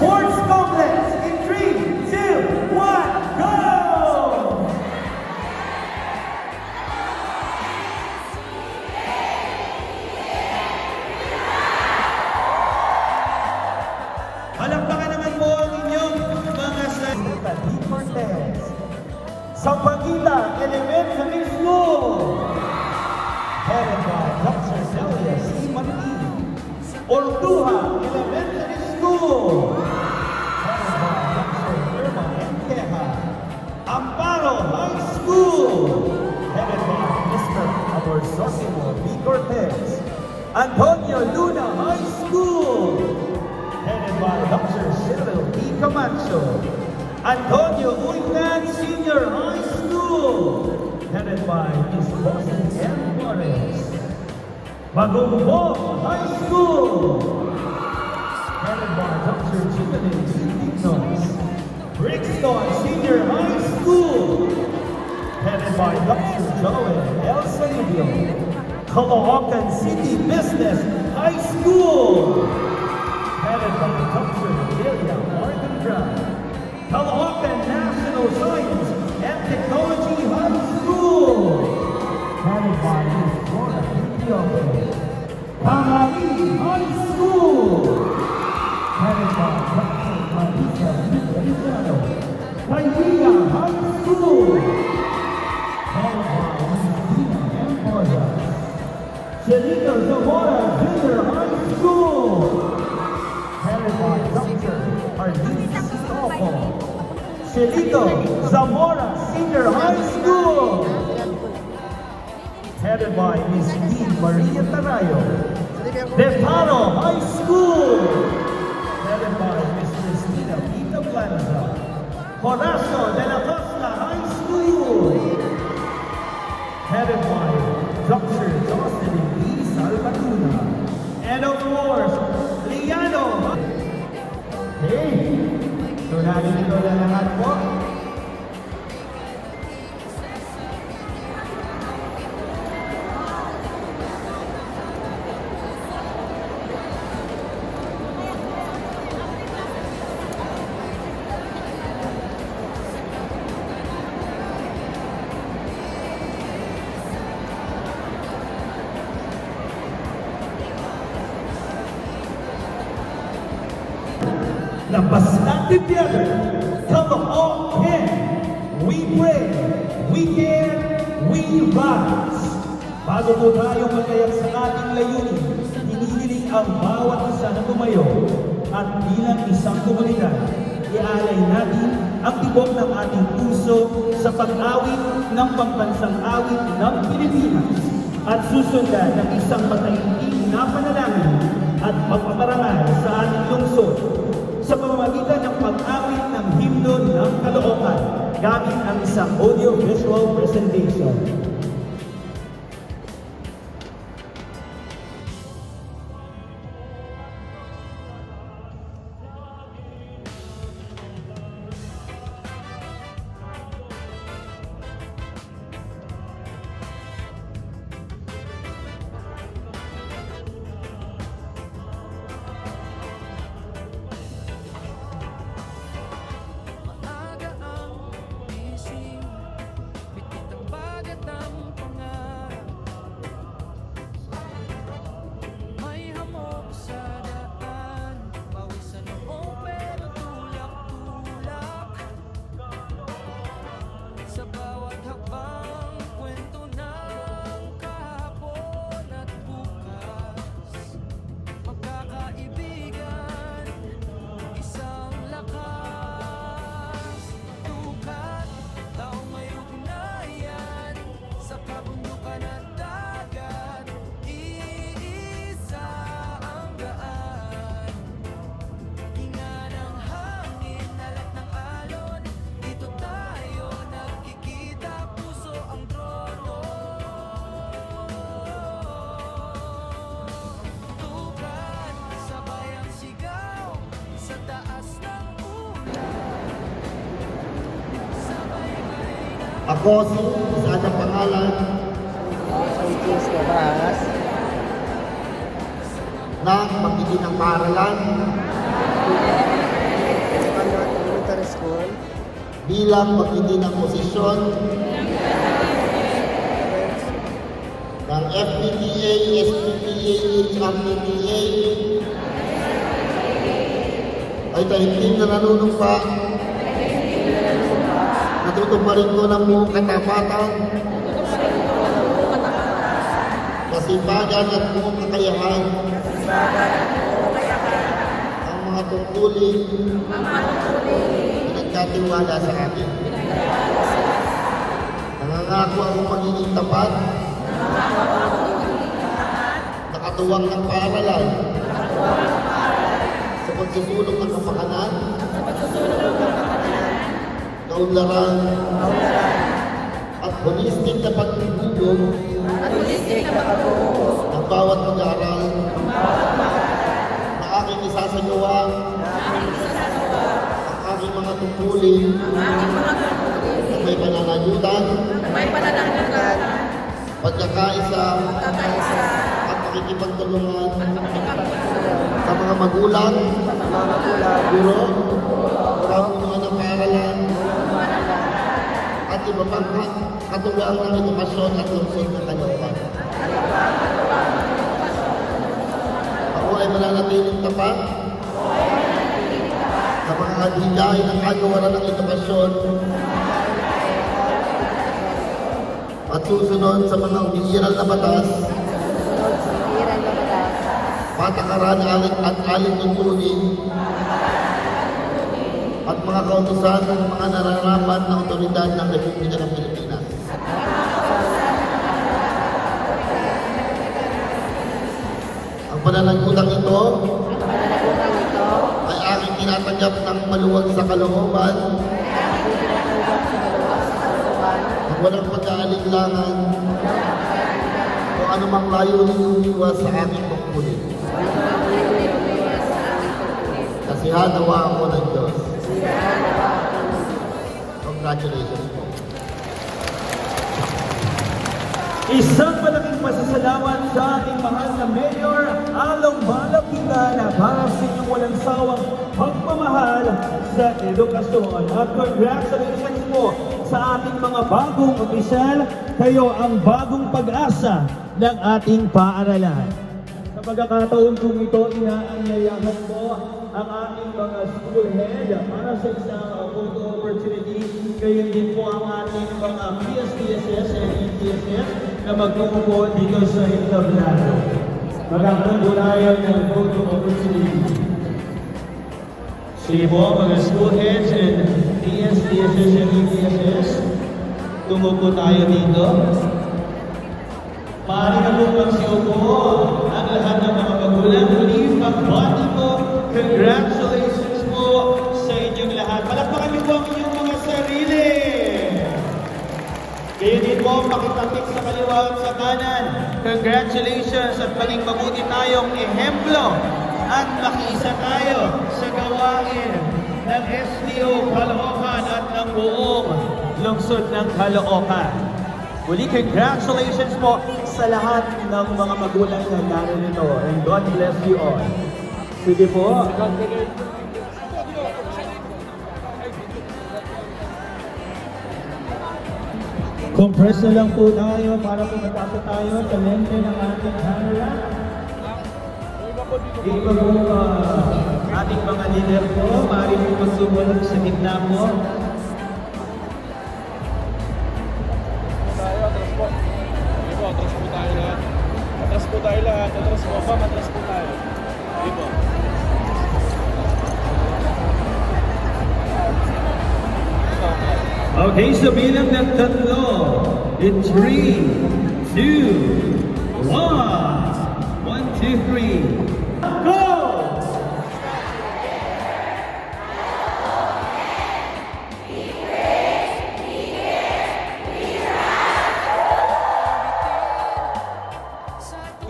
Sports Complex in 3, 2, 1, go! Palakpakan naman po ang inyong mga salita. D. Cortez, Sampaguita Elementary School, headed by Dr. Celia C. Martin. Orduha Elementary School, headed by Dr. Irma M. Queja. Amparo High School, headed by Mr. Amorsosimo B. Cortez. Antonio Luna High School, headed by Dr. Cyril E. Camacho. Antonio Uynat Senior High School, headed by Ms. Bossy M. Flores. Magumbong High School, headed by Dr. Jimenez D. Dignos. Brixton Senior High School, headed by Dr. Joel L. Salivio. Caloocan City Business High School, headed by Dr. Delia Martin. Caloocan National Science and Technology High School, headed by Ms. Flora Pidiope. Pangarin High School, headed by Dr. Marisa Luciano. Kaibigan High School, headed by Ms. Dina M. Moya. Chelito Zamora Junior High School, headed by Dr. Ardis Sitopo. Chelito Zamora Senior High School, headed by Ms. D. Maria Tarayo. Deparo High School, headed by Ms. Cristina Pita Blanza. Horacio de la Costa High School, headed by Dr. Jocelyn B. Salvatuna. And of course, Liano. Hey, so nalilito na lahat po. Napasnak together, Caloocan, we pray, we care, we rise. Bago po tayo magkayak sa ating layunin, hinihiling ang bawat isa na tumayo at bilang isang komunidad, ialay natin ang tibok ng ating puso sa pag-awit ng pambansang awit ng Pilipinas at susundan ng isang mataimtim na panalangin at pagpaparangal sa ating lungsod sa pamamagitan ng pag-awit ng himno ng Caloocan gamit ang isang audio-visual presentation. Ako sa ating pangalan ng magiging ng paaralan bilang magiging ng posisyon ng FPTA, SPTA, HRPTA ay tahimik na nanunumpa, natutuparin ko ng buong katapatan, kasipagan at buong kakayahan, ang mga tungkulin pinagkatiwala sa akin. Nangangako akong magiging tapat, nakatuwang ng paaralan, sa pagsusulong ng kapakanan, kaunlaran, at holistic na pagtutulong ng bawat mag-aaral na aking isasagawa ang aking mga tungkulin na may pananayutan, pagkakaisa at pakikipagtulungan sa mga magulang, guro, kamunuan ng paaralan, at iba pang katuwang ng edukasyon at lungsod ng Caloocan. Ako ay mananatiling tapat sa mga adhikain ng kagawaran ng edukasyon at susunod sa mga umiiral na batas, patakaran at alintuntunin at mga kautusan ng mga nararapat na otoridad ng Republika ng Pilipinas. Ang pananagutan ito ay aking tinatanggap ng maluwag sa kalooban at walang pagkaalinlangan kung anumang layunin umiwas sa aking tungkulin. Kasihanawa ako ng Diyos. Congratulations po. Isang malaking pasasalamat sa ating mahal na Mayor Along Malapitan para sa inyong walang sawang pagmamahal sa edukasyon. At congratulations po sa ating mga bagong opisyal. Kayo ang bagong pag-asa ng ating paaralan. Sa pagkakataon kong ito, inaanyayahan po ang ating mga school head para sa isang photo opportunity. Gayon din po ang ating mga PSTSS and ETSS na magpupo dito sa entablado. Magkakaroon po tayo ng photo opportunity. Sige po, mga school heads and PSTSS and ETSS, tungo po tayo dito. Maaari na po magsiupo ang lahat ng mga magulang. Muli, pagbati po, congratulations po sa inyong lahat. Palakpakan niyo po ang inyong mga sarili. Kayo din po, pakitatik sa kaliwa at sa kanan. Congratulations at maging mabuti tayong ehemplo at makiisa tayo sa gawain ng STO Caloocan at ng buong lungsod ng Caloocan. Muli, congratulations po sa lahat ng mga magulang na narito and God bless you all. Sige po. Compress na lang po tayo para po matapos tayo sa lente ng ating camera. Iba po ating mga leader po, maaari po magsumunod sa gitna po. Atras po tayo lahat. Atras po. Pam, atras po tayo. Hindi po. Okay, so bilang ng tatlo. In 3, 2, 1. 1, 2, 3. Go!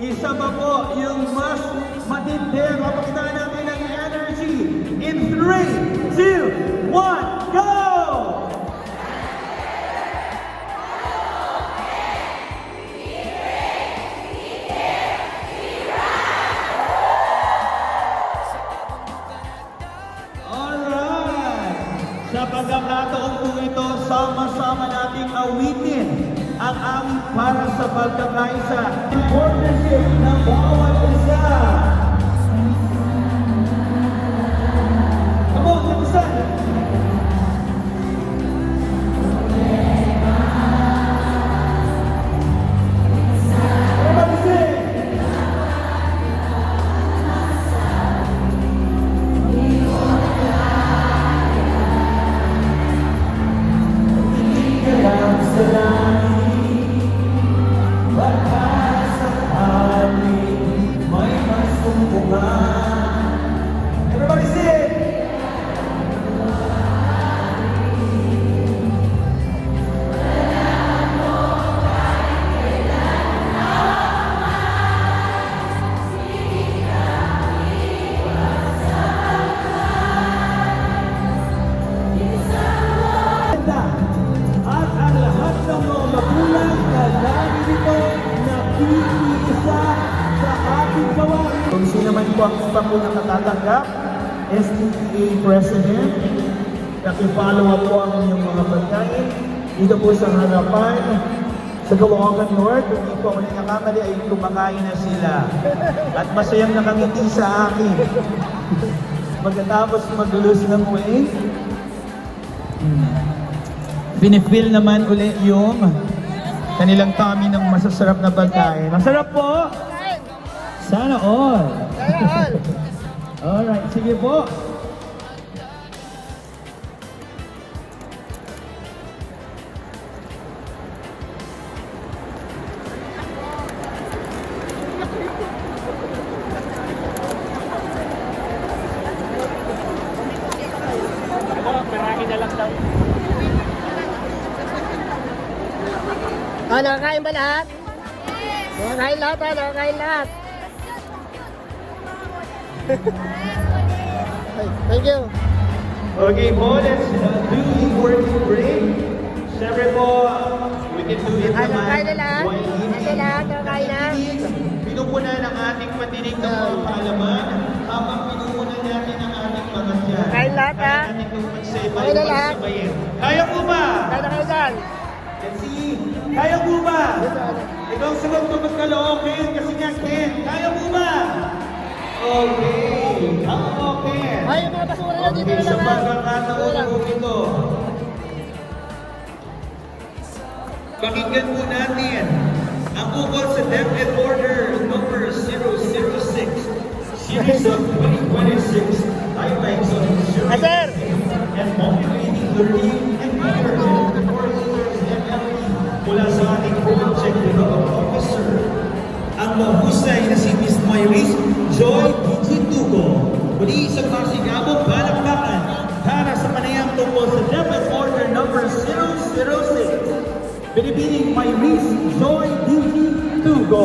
Isa pa po yung mas matindi. Kapagkita natin ang energy. In 3, 2, 1, go! Alright! Sa pagkakataon po sama-sama nating awitin ang aming para sa pagkakaisa. Partnership ng bawat isa. Come on, Samson! Everybody sing! Everybody sing! At ang lahat ng mga magulang na narito nakikiisa sa ating gawain. Kung sino man po ang isa po na natatanggap, STPA President, nakipollow up po ang inyong mga pagkain dito po sa harapan sa Caloocan North. Kung hindi po ako nakakamali ay kumakain na sila at masayang nakangiti sa akin. Pagkatapos mag-lose ng weight, pinifeel naman uli yung kanilang tummy ng masasarap na pagkain. Masarap po! Sana all! Alright, sige po. Marami na lang daw. Nakakain ba lahat? Nakakain lahat, nakakain lahat. Thank you. Okay po, let's do the working break. Siyempre po, we can do it naman. Nakakain na lahat? while eating. Nakakain lahat, nakakain na. Pinupunan ang ating patinig ng mga kaalaman habang pinupunan natin ang ating mga tiyan. Kain lahat, ha? Kaya natin itong magsabay, Kain na lahat. magsabayin. Kaya po ba? Kain na kayo dyan. Let's see. Kaya po ba? Ikaw ang sagot ko magkalookin kasi nga Ken. Kaya po ba? Okay. Ang okay. Ay, yung mga basura na dito Okay, na sa lang. pagkakataon po ito. Pakinggan po natin ang ukol sa DepEd Order number 006, Series of 2026, Guidelines on Insurance Sir! and Motivating Learning and Development for Leaders MLE mula sa ating Project Development Officer, ang mahusay na si Miss Myris Joy Tugo. Muli isang masigabong palakpakan para sa panayam tungkol sa DepEd Order number 006. Binibining Myris Joy Tugo.